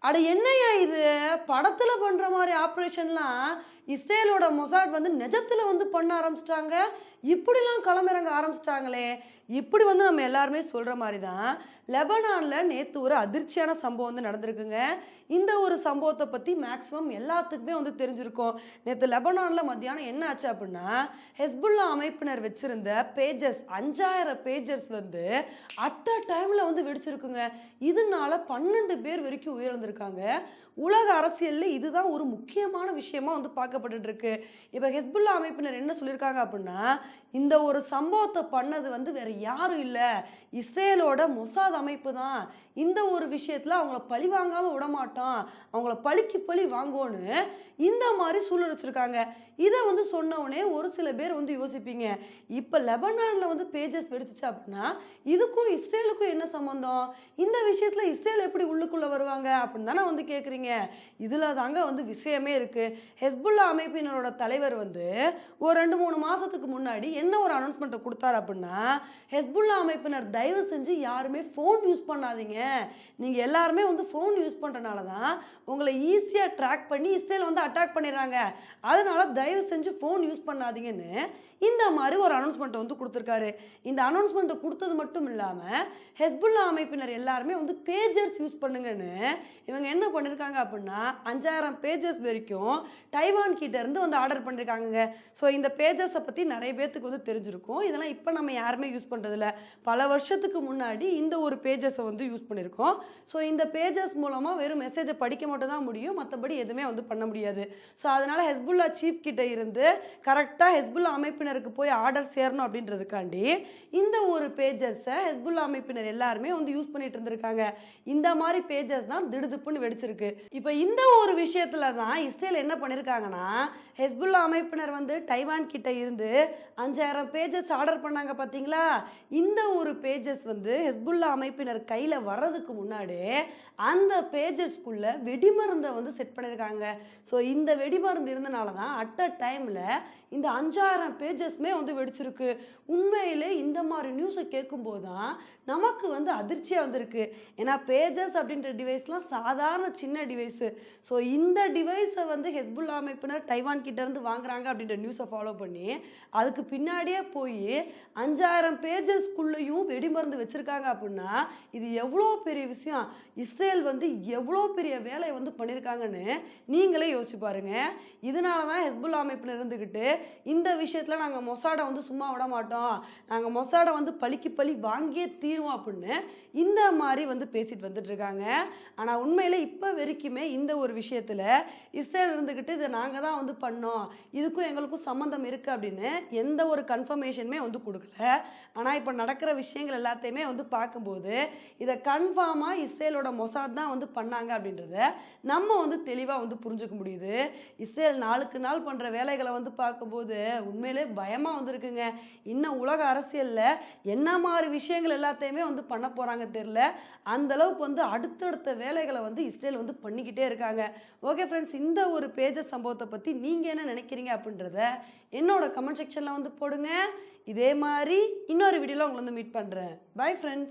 அட என்னய்யா இது? படத்துல பண்ற மாரி ஆப்பரேஷன்லாம் இஸ்ரேலோட மொசாட் வந்து நிஜத்துல வந்து பண்ண ஆரம்பிச்சுட்டாங்க. இப்படிலாம் களமிறங்க ஆரம்பிச்சுட்டாங்களே! இப்படி வந்து நம்ம எல்லாருமே சொல்ற மாரி தான், லெபனான்ல நேத்து ஒரு அதிர்ச்சியான சம்பவம் வந்து நடந்திருக்குங்க. இந்த ஒரு சம்பவத்த பத்தி மேக்ஸிமம் எல்லாத்துக்குமே வந்து தெரிஞ்சிருக்கும். நேத்து லெபனான்ல மத்தியானம் என்ன ஆச்சு அப்டின்னா, ஹெஸ்புல்லா அமைப்பினர் வச்சிருந்த பேஜஸ் 5000 பேஜஸ் வந்து அட் அ டைம்ல வந்து வெடிச்சிருக்குங்க. இதனால 12 பேர் வரைக்கும் உயிரிழந்திருக்காங்க. உலக அரசியல்ல இதுதான் ஒரு முக்கியமான விஷயமா வந்து பார்க்கப்பட்டுட்டு இருக்கு. இப்ப ஹெஸ்புல்லா அமைப்பினர் என்ன சொல்லியிருக்காங்க அப்டின்னா, இந்த ஒரு சம்பவத்த பண்ணது வந்து வேற யாரும் இல்ல. இஸ்ரேலோட மொசாத் அமைப்பு தான். இந்த ஒரு விஷயத்துல அவங்கள பழி வாங்காம விடமாட்டோம். அவங்கள பழிக்கு பழி வாங்குவோன்னு இந்த மாரி சூழல் வச்சிருக்காங்க. இத வந்து சொன்ன உடனே ஒரு சில பேர் வந்து யோசிப்பீங்க. இப்ப லெபனான்ல வந்து பேஜஸ் வெடிச்சுச்சு அப்டின்னா, இதுக்கும் இஸ்ரேலுக்கும் என்ன சம்மந்தம்? இந்த விஷயத்துல இஸ்ரேல் எப்படி உள்ளுக்குள்ள வருவாங்க? அப்படின்னு தானே வந்து கேட்குறீங்க. இதுல தாங்க வந்து விஷயமே இருக்கு. ஹெஸ்புல்லா அமைப்பினரோட தலைவர் வந்து ஒரு 2, 3 மாசத்துக்கு முன்னாடி என்ன ஒரு அனௌன்ஸ்மெண்ட்ட குடுத்தாரு அப்படின்னா, ஹெஸ்புல்லா அமைப்பினர் தயவு செஞ்சு யாருமே ஃபோன் யூஸ் பண்ணாதீங்க. நீங்க எல்லாருமே வந்து ஃபோன் யூஸ் பண்றனால தான் உங்கள ஈஸியா ட்ராக் பண்ணி இஸ்ரேல் வந்து அட்டாக் பண்ணிடுறாங்க. அதனால தயவு செஞ்சு ஃபோன் யூஸ் பண்ணாதீங்கன்னு இந்த மாரி ஒரு அனௌன்ஸ்மெண்ட்ட வந்து குடுத்திருக்காரு. இந்த அனௌன்ஸ்மெண்ட்ட குடுத்தது மட்டும் இல்லாம, ஹெஸ்புல்லா அமைப்பினர் எல்லாருமே வந்து பேஜர்ஸ் யூஸ் பண்ணுங்கன்னு இவங்க என்ன பண்ணியிருக்காங்க அப்படின்னா, 5000 பேஜஸ் வரைக்கும் டைவான் கிட்ட இருந்து வந்து ஆர்டர் பண்ணியிருக்காங்கங்க. ஸோ இந்த பேஜஸ பத்தி நெறைய பேத்துக்கு வந்து தெரிஞ்சிருக்கும். இதெல்லாம் இப்ப நம்ம யாருமே யூஸ் பண்றதில்ல. பல வருஷத்துக்கு முன்னாடி இந்த ஒரு பேஜஸ வந்து யூஸ் பண்ணியிருக்கோம். ஸோ இந்த பேஜஸ் மூலமா வெறும் மெசேஜ படிக்க மட்டும் தான் முடியும். மத்தபடி எதுவுமே வந்து பண்ண முடியாது. ஸோ அதனால ஹெஸ்புல்லா சீஃப் கிட்ட இருந்து கரெக்ட்டா ஹெஸ்புல்லா அமைப்பினருக்கு போய் ஆர்டர் சேரணும் அப்படின்றதுக்காண்டி, இந்த ஒரு பேஜஸ ஹெஸ்புல்லா அமைப்பினர் எல்லாருமே வந்து யூஸ் பண்ணிட்டு இருந்திருக்காங்க. இந்த மாரி பேஜஸ் தான் திடுதிப்புன்னு வெடிச்சிருக்கு. இப்ப இந்த ஒரு விஷயத்துல தான் இஸ்ரேல் என்ன பண்ணியிருக்காங்கன்னா, ஹெஸ்புல்லா அமைப்பினர் வந்து டைவான் கிட்ட இருந்து 5000 பேஜஸ் ஆர்டர் பண்ணாங்க பார்த்தீங்களா? இந்த ஒரு பேஜஸ் வந்து ஹெஸ்புல்லா அமைப்பினர் கையில வர்றதுக்கு முன்னாடியே, அந்த பேஜஸ்க்குள்ள வெடிமருந்த வந்து செட் பண்ணியிருக்காங்க. ஸோ இந்த வெடிமருந்து இருந்தனால தான் அட் அ டைம்ல இந்த 5000 பேஜஸ்மே வந்து வெடிச்சிருக்கு. உண்மையிலே இந்த மாரி நியூஸ கேட்கும்போது தான் நமக்கு வந்து அதிர்ச்சியா வந்திருக்கு. ஏன்னா பேஜஸ் அப்படின்ற டிவைஸ்லாம் சாதாரண சின்ன டிவைஸு. ஸோ இந்த டிவைஸ வந்து ஹெஸ்புல்லா அமைப்பினர் டைவான் கிட்ட இருந்து வாங்குறாங்க அப்படின்ற நியூஸ ஃபாலோ பண்ணி, அதுக்கு பின்னாடியே போயி 5000 பேஜஸ்க்குள்ளேயும் வெடிமருந்து வச்சிருக்காங்க அப்படின்னா, இது எவ்வளோ பெரிய விஷயம். இஸ்ரேல் வந்து எவ்வளோ பெரிய வேலைய வந்து பண்ணியிருக்காங்கன்னு நீங்களே யோசிச்சு பாருங்க. இதனால தான் ஹெஸ்புல்லா அமைப்பினர் இருந்துகிட்டு, இந்த விஷயத்துல நாங்க மொசாட வந்து சும்மா விட மாட்டோம். நாங்க மொசாட வந்து பழிக்கு பழி வாங்கியே தீருவோம் அப்படின்னு இந்த மாரி வந்து பேசிட்டு வந்துட்டு இருக்காங்க. ஆனா உண்மையிலே இப்ப வரைக்குமே இந்த ஒரு விஷயத்துல இஸ்ரேல் இருந்துகிட்டு இத நாங்க தான் வந்து பண்ணோம். இதுக்கும் எங்களுக்கும் சம்மந்தம் இருக்கு அப்படின்னு எந்த ஒரு கன்ஃபர்மேஷனுமே வந்து குடுக்கல. ஆனா இப்ப நடக்கிற விஷயங்கள் எல்லாத்தையுமே வந்து பார்க்கும்போது, இத கன்ஃபார்மா இஸ்ரேலோட மொசாட் தான் வந்து பண்ணாங்க அப்படின்றத நம்ம வந்து தெளிவா வந்து புரிஞ்சுக்க முடியுது. இஸ்ரேல் நாளுக்கு நாள் பண்ற வேலைகள வந்து பார்க்கும்போது உண்மையிலே பயமா வந்திருக்குங்க. இன்னும் உலக அரசியல்ல என்ன மாரி விஷயங்கள் எல்லாத்தையுமே வந்து பண்ண போறாங்க தெரியல. அந்த அளவுக்கு வந்து அடுத்தடுத்த வேலைகள வந்து இஸ்ரேல் வந்து பண்ணிக்கிட்டே இருக்காங்க. ஓகே ஃப்ரெண்ட்ஸ், இந்த ஒரு பேஜஸ் சம்பவத்த பத்தி நீங்க என்ன நினைக்கிறீங்க அப்படின்றத என்னோட கமெண்ட் செக்ஷன்ல வந்து போடுங்க. இதே மாரி இன்னொரு வீடியோல உங்கள வந்து மீட் பண்றேன். Bye friends.